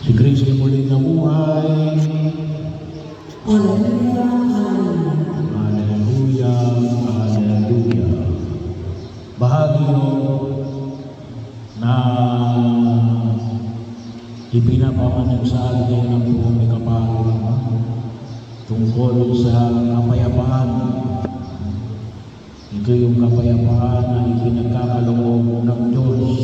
Si Kristo muling nabuhay. Hallelujah, hallelujah. Hallelujah, hallelujah. Bahagi na ipinapamanag sa atin ng buong may kapal tungkol sa kapayapaan. Ito yung kapayapaan na ipinagkakaloob ng Diyos.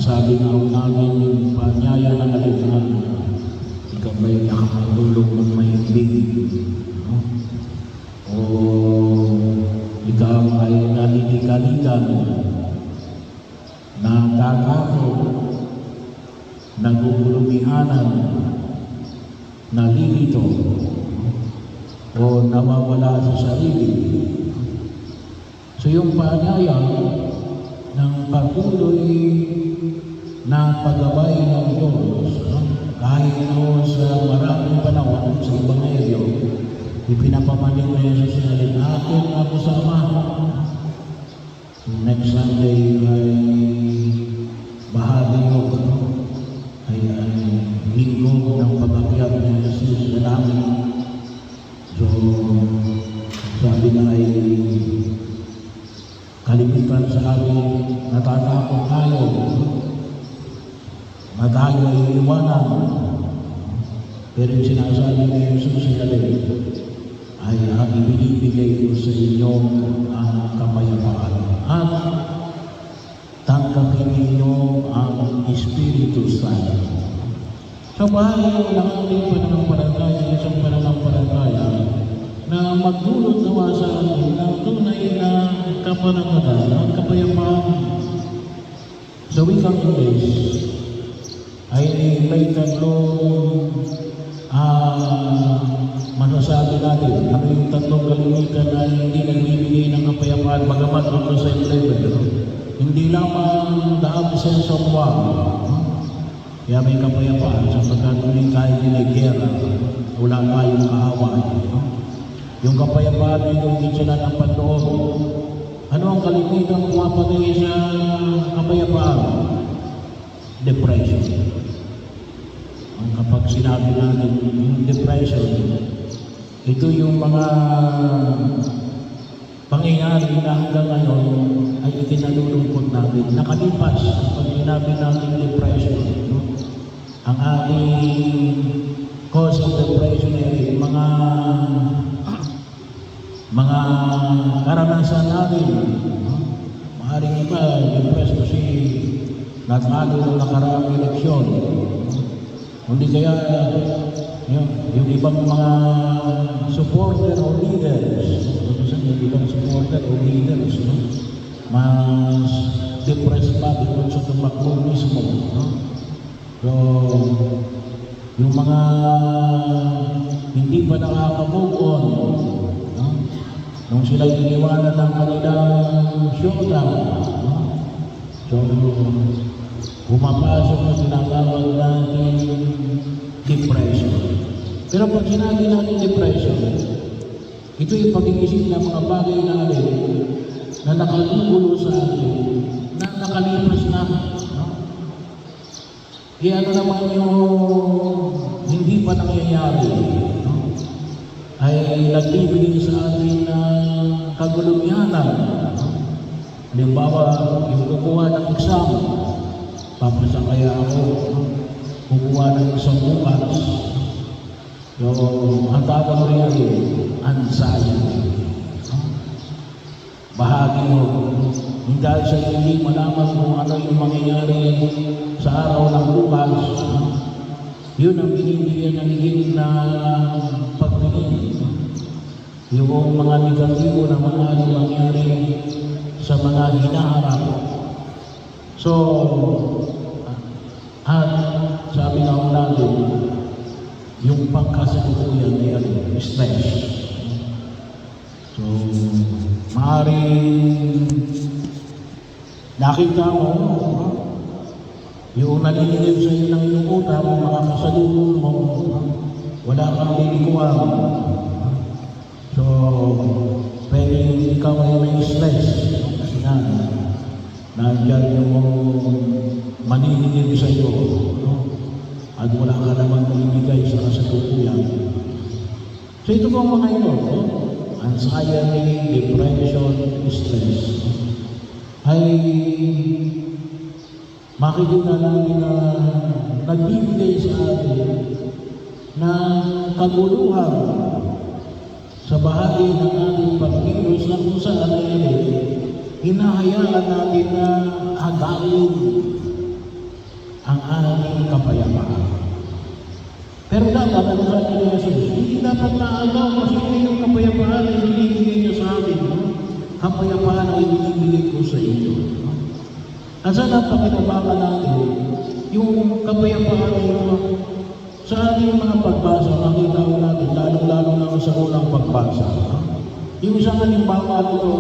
Sabi nga namin yung panyaya ng alighan, ikaw ba'y nakakatulog ng mahimbing? O ikaw ay nalilikalikan, nagkakako, nagugulumihanan, nalilito, o nawawala sa sarili. So yung panyaya ng patuloy na paggabay ng Diyos, kahit na sa maraming panahon sa Ebanghelyo, ipinapamanig na Jesus na rin atin ako sa Ama. Next Sunday ay bahagi ay linggo ng pag-akyat ng Jesus na namin. So, sabi na ay kalimitan sa amin, natatakot tayo na tayo ay iwanan. Pero yung sinasabi ni Jesus na rin ay ang ibinibigay ko sa inyo ang kapayapaan at tanggapin ninyo ang Espiritu Santo. So bahagi ng ating pananampalataya, isang pananampalataya na magdulot nawa sa atin ng tunay na kapanatagan, ang kapayapaan. Sa wikang English ay may tatlong masasabi natin. Ano yung tatlong kalimitan na hindi nagbibigay ng kapayapaan bagamat ito sa level. Hindi lamang the absence of war. Kaya may kapayapaan sapagkat hindi kahit nilagera, wala tayong kaaway. Yung kapayapaan ay hindi sila ng panloob. Ano ang kalimitan pumapatay sa kapayapaan? Depression. Kapag sinabi natin yung depression, ito yung mga pangyayari na hanggang ngayon ay ikinalulungkot natin. Nakalipas pag sinabi natin depression, ang ating cause of depression ay mga karanasan natin. Maaaring iba, depressed kasi natalo ng nakaraang eleksyon. Hindi kaya yung ibang mga supporter o leaders, yung ibang supporter o leaders, mas depressed pa doon sa tumakbo mismo. So, yung mga hindi pa nakaka-move on, nung sila iniwanan ng kanilang showdown, so, pumapasok na tinatawag natin depression. Pero pag sinabi natin depression, ito yung pag-iisip ng mga bagay natin na nakagulo sa atin, na nakalipas na. Kaya ano naman yung hindi pa nangyayari, ay nagbibigay sa atin ng kagulumihanan. Halimbawa, yung kukuha ng exam, papasa kaya ako, kukuha ng isang bukas. So, ang tawag rin ay anxiety. Bahagi mo, dahil sa hindi malaman kung ano yung mangyayari sa araw ng bukas, yun ang binibigyan ng higit na pagpili. Yung mga negatibo na maaaring mangyari sa mga hinaharap. So, at sabi nga natin, yung pagkasalukuyan ay stress. So, maaaring nakita mo, yung naninigil sa iyo ng iyong utang, makakasalubong mo, wala kang lilikuan. So, pwede ikaw ay may stress. Kasi nandiyan yung maninigil sa iyo. at wala ka namang ibigay sa kasalukuyan. So ito po mga ito, anxiety, depression, stress, ay makikita natin na nagbibigay sa atin ng kaguluhan sa bahagi ng ating pagkilos na kung saan ay hinahayaan natin na agawin ang ating kapayapaan. Pero dapat, ang sabi ni Jesus, hindi dapat naagaw kasi yung kapayapaan ay binibigay niyo sa atin. No? Kapayapaan ay binibigay ko sa inyo. At sa napakinabangan natin, yung kapayapaan ay sa ating mga pagbasa, makita ko natin, lalo-lalo na sa unang pagbasa. Yung isang halimbawa nito,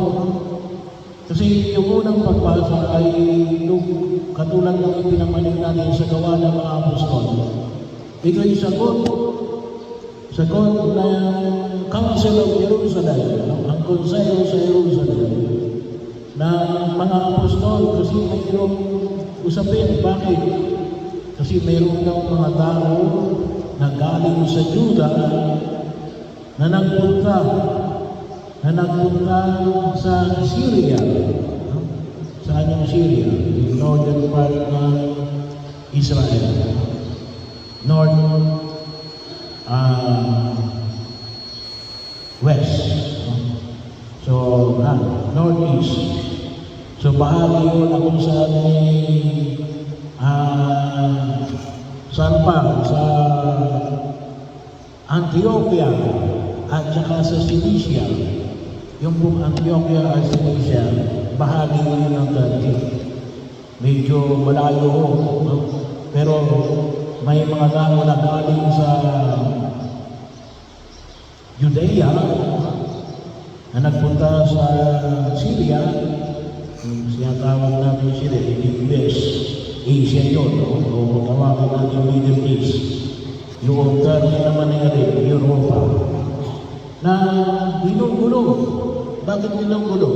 kasi yung unang pagbasa ay katulad ng ipinamanig natin sa gawa ng mga apostol. Ito ay sagot na Council of Jerusalem, ang konseyo sa Jerusalem, na mga apostol kasi mayroong usapin. Bakit? Kasi mayroong daw mga tao na galing sa Juda na nagpunta sa Syria. Saan yung Syria? Yung northern part ng Israel. West. So, northeast. So, bahagi yun na kung saan saan pa? Sa Antioquia at saka sa Cilicia. Yung buong Antioquia at Cilicia, bahagi yun ng Turkey. Medyo malayo ho. Pero may mga tao na galing sa Judea na nagpunta sa Syria. Sinatawag natin sila, West Asia yun, o tawagin natin Middle East. Yung Turkey naman ay Europa. Na ginugulo. Bakit ginugulo?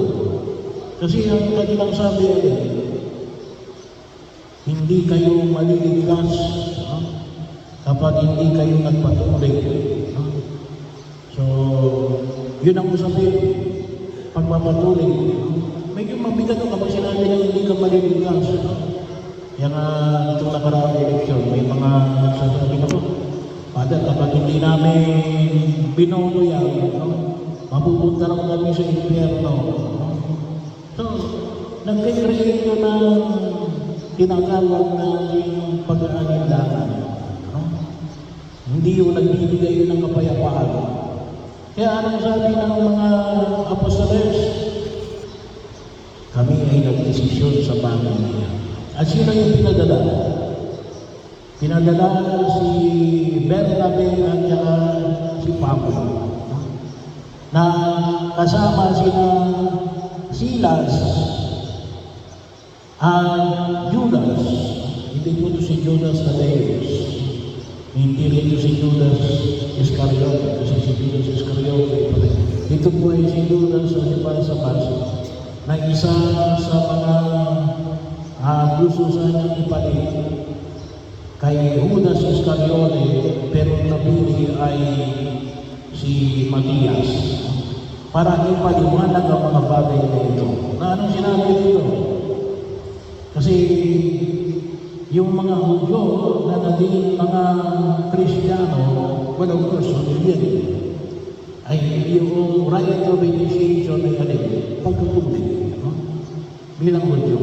Kasi ang kanilang sabi ay, hindi kayo maliligtas kapag hindi kayo nagpatuloy. So, yun ang usapin. Pagpapatuloy. Medyo mabigat ito kapag sinabi na hindi ka maliligtas. Yan itong nakaraang eleksyon, may mga nagsasabi na po, Father, kapag hindi namin binono yan, mapupunta lang kami sa impyerno. So, nagkikreate yun ng tinatawag na yung pag-aalinlangan. Hindi yung nagbibigay yun ng kapayapaan. Kaya anong sabi ng mga apostoles? Kami ay nagdesisyon sa bagay niya. At sino yung pinadala? Pinadala si Bernabe at saka si Pablo. Na kasama sina Silas at Judas. Hindi po ito si Judas Tadeus. Hindi rin ito si Judas Iscariote. Kasi si Judas Iscariote. Ito po ay si Judas o si Barsabas na isa sa mga gusto sanang ipalit kay Judas Iscariote, pero napili ay si Matias para ipaliwanag ang mga bagay na ito. Na anong sinabi dito? Kasi yung mga Hudyo na naging mga Kristiyano, well, of course, yun ay yung right of initiation ay alin, pagtutuloy, bilang Hudyo.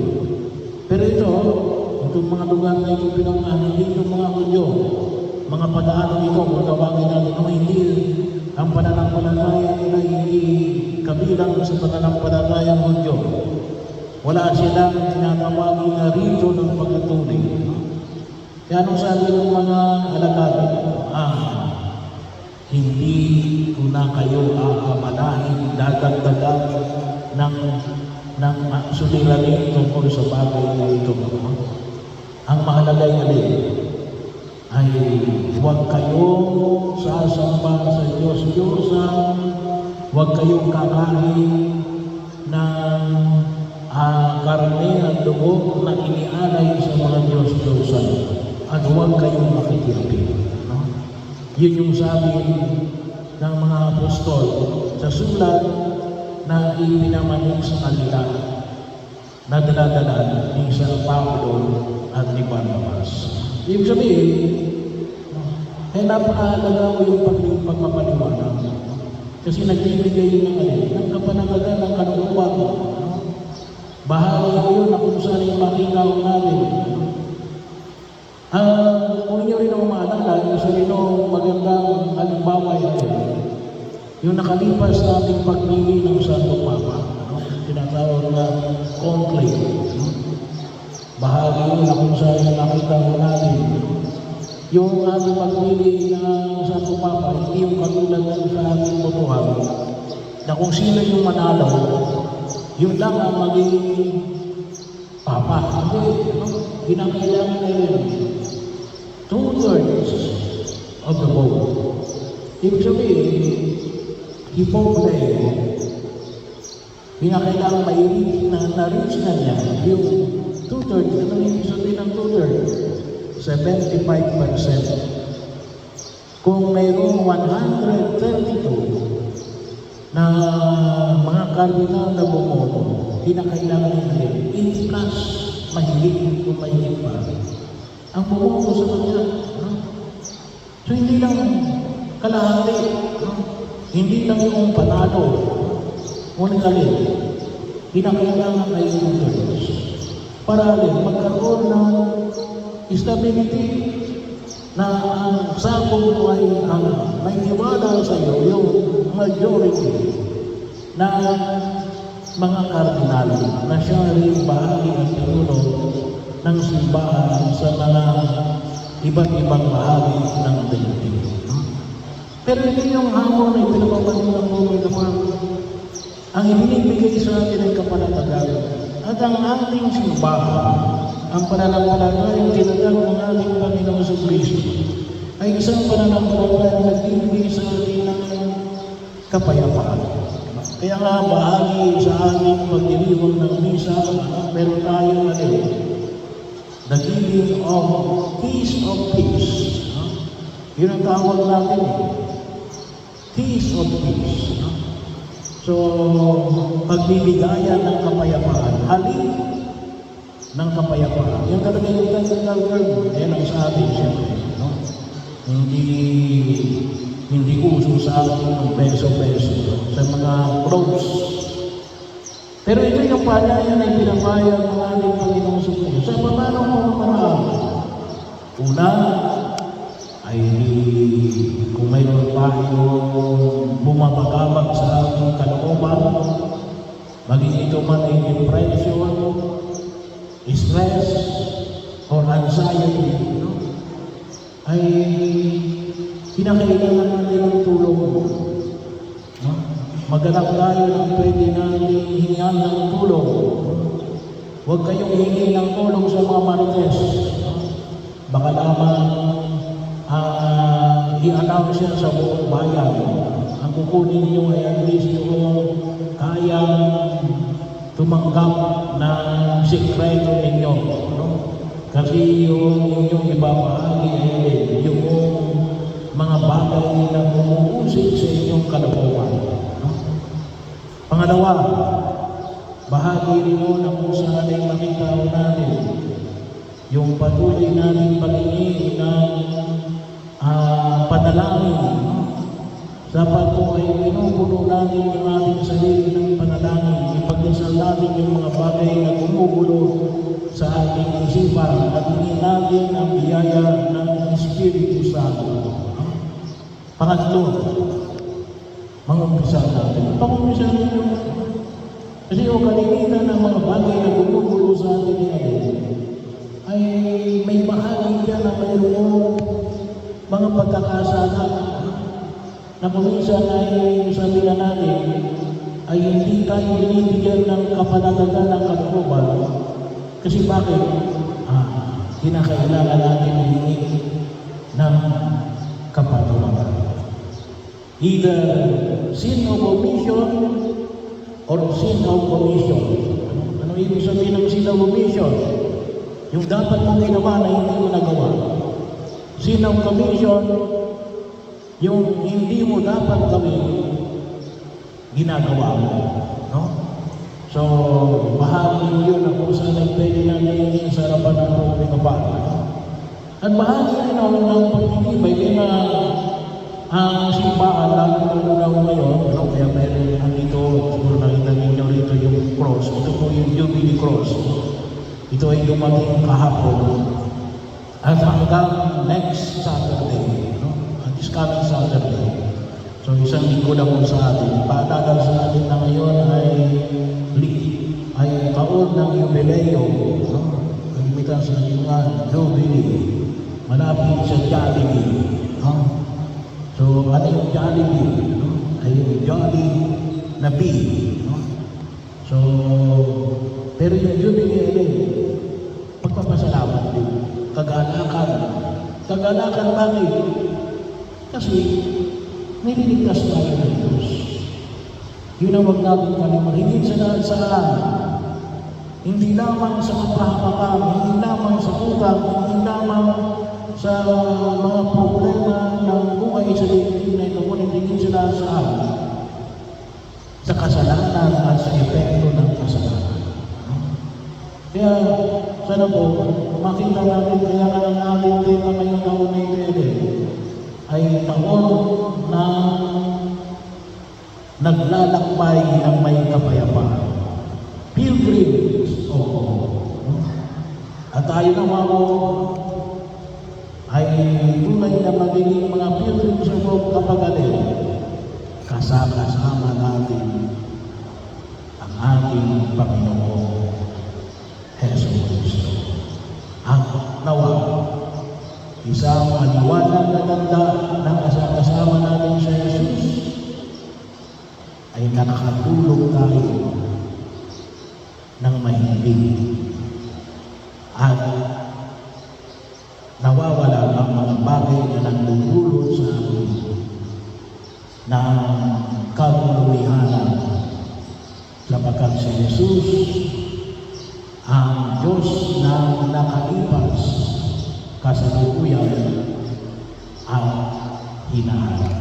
Pero itong mga lugar na ito pinangalan, hindi yung mga Hudyo, mga padaanan ito, kung tawagin natin, hindi ang pananampalataya nila hindi kabilang sa pananampalatayang Hudyo. Wala silang tinatawagin na rito ng pagtutuloy. Kaya anong sabi ng mga alagad? Hindi ko na kayo aamalahin, dadagdagan ng suliranin tungkol sa bagay na ito. Ang mahalaga ay huwag kayong sasamba sa Diyos-Diyosan, huwag kayong kakain ng karne at dugo na inialay sa mga Diyos-Diyosan. at huwag kayong makikiapin. No? Yun yung sabi ng mga apostol sa sulat na ipinamanig sa kanila na dala-dala ni San Pablo at ni Barnabas. Ibig sabihin, napakahalaga mo yung pagpapaliwanag. Kasi nagbibigay yun ng kapanagagan ng kalooban. Bahagi yun na kung saan yung makikaw natin. Kung inyo rin ang maalala, yung sa rin magandang halimbawa yung nakalipas na ating pagpili ng Santo Papa, tinatawag na conclave. Bahagi yun na kung saan yung makikaw natin. Yung ating pagpili ng Santo Papa, hindi yung katulad ng sa ating botohan, na kung sino yung manalo, yun lang ang maging Papa. Hindi, ginakailangan na yun. 2/3 of the vote. Ibig sabihin, hipoplay, pinakailangan mailig na-reach na niya yung 2/3. Ano yung sabihin ng 2/3? 75%. Kung mayroong 132 na mga kardinal na bumoto, pinakailangan nila 80 plus, mahigit kung mahigit pa ang bumoto sa kanya. So hindi lang kalahati, hindi lang yung panalo, ngunit alin, pinakailangan ay 2/3 para alin, magkaroon ng stability na ang sabong mo ay may iwala sa iyo yung majority na mga kardinal na siya rin bahagi at pinuno ng simbahan sa mga iba't ibang bahagi ng daigdig. Pero hindi yung hamon na ipinapapanin ng buhay naman ang ibinibigay sa atin ng kapanatagan at ang ating simbahan, ang pananampalatayang tinatag ng ating Panginoon sa Kristo ay isang pananampalatayang nagbibigay sa atin ng kapayapaan. Kaya nga bahagi sa ating pagdiriwang ng misa, meron tayong the giving of keys of peace. Yun ang tawag natin. Keys of peace. So, pagbibigayan ng kapayapaan, halin ng kapayapaan. Yung talaga yung technical term, yan ang sa atin siyempre. No? Hindi uso sa atin ng peso-peso sa mga crowds. Pero ito yung panyayan na pinapayag ng ating Panginoong Supremo. Sa pamanong mga paraan, una ay kung mayroon tayong bumabagabag sa ating kalooban, maging ito man ay depression, stress, or anxiety, ay kinakailangan natin ng tulong. Maganap tayo ng pwede natin hingihan ng tulong. Huwag kayong hingi ng tulong sa mga marites. Baka lamang i-announce siya sa buong bayan. Ang kukunin niyo ay at least yung kayang tumanggap ng sikreto ninyo. Kasi yung inyong ibabahagi ay yung mga bagay na umuusik sa inyong kalooban. Pangalawa, bahagi rin mo na kung saan ay makita natin yung patuloy natin pagingin ng panalangin. Dapat po ay pinupuno natin yung ating sarili ng panalangin. Ipagdasal natin yung mga bagay na gumugulo sa ating isipan at hingin natin ang biyaya ng Espiritu Santo. Pangatlo, mangumpisa natin. Pangumpisa natin kasi yung kalimitan ng mga bagay na gumugulo sa ating ay may bahagi dyan na mayroong mga pagkakasala na kuminsan ay sabi na natin ay hindi tayo binibigyan ng kapanatagan ng kalooban. Kasi bakit? Kinakailangan natin humingi ng kapatawaran. Either sin of omission or sin of commission. Ano ibig sabihin ng sin of omission? Yung dapat mong ginawa na hindi mo nagawa. Sinong commission, yung hindi mo dapat gawin, ginagawa mo. No? So, bahagi yun na kung saan ay pwede natin sa harapan ng Rome Kapal. At bahagi rin ako ng pagtitibay, kaya na ang simbahan, lalo na ngayon, no? Kaya meron nandito, siguro nakita ninyo rito yung cross. Ito po yung Jubilee Cross. Ito ay dumating kahapon. At hanggang next Saturday, no? This coming Saturday. So isang linggo na po sa atin. Paalala sa atin na ngayon ay taon ng jubileo. No? Kalimitan sa mga Jubilee. Malapit sa Jollibee. No? So ano yung Jollibee? No? Ay yung Jolly na bee. No? So, pero yung Jubilee ay pagpapasalamat din. Kagalakan. Kagalakan bakit? Kasi nililigtas tayo ng Diyos. Yun ang wag natin kalimutan. Hindi sa lahat. Hindi lamang sa kapahamakan, hindi lamang sa utang, hindi lamang sa mga problema ng buhay sa daigdig na ito, ngunit hindi sila sa kasalanan at sa epekto ng kasalanan. Kaya, sana po, makita natin kaya ka ng ating tema ngayong taon na ito ay taon na naglalakbay ng may kapayapaan. Pilgrims, at tayo naman ay tunay na magiging mga pilgrims sa loob kapagaling. Kasama natin ang ating Panginoon Jesus Cristo. Ang nawa, isang maliwanag na ganda ng kasama natin sa Jesus ay nakakatulog tayo ng mahimbing at nawawala ang mga bagay na nagdudulot sa atin ng kaluluwihanan sapagkat si Jesus ang Diyos na nakalipas kasalukuyan at hinaharap.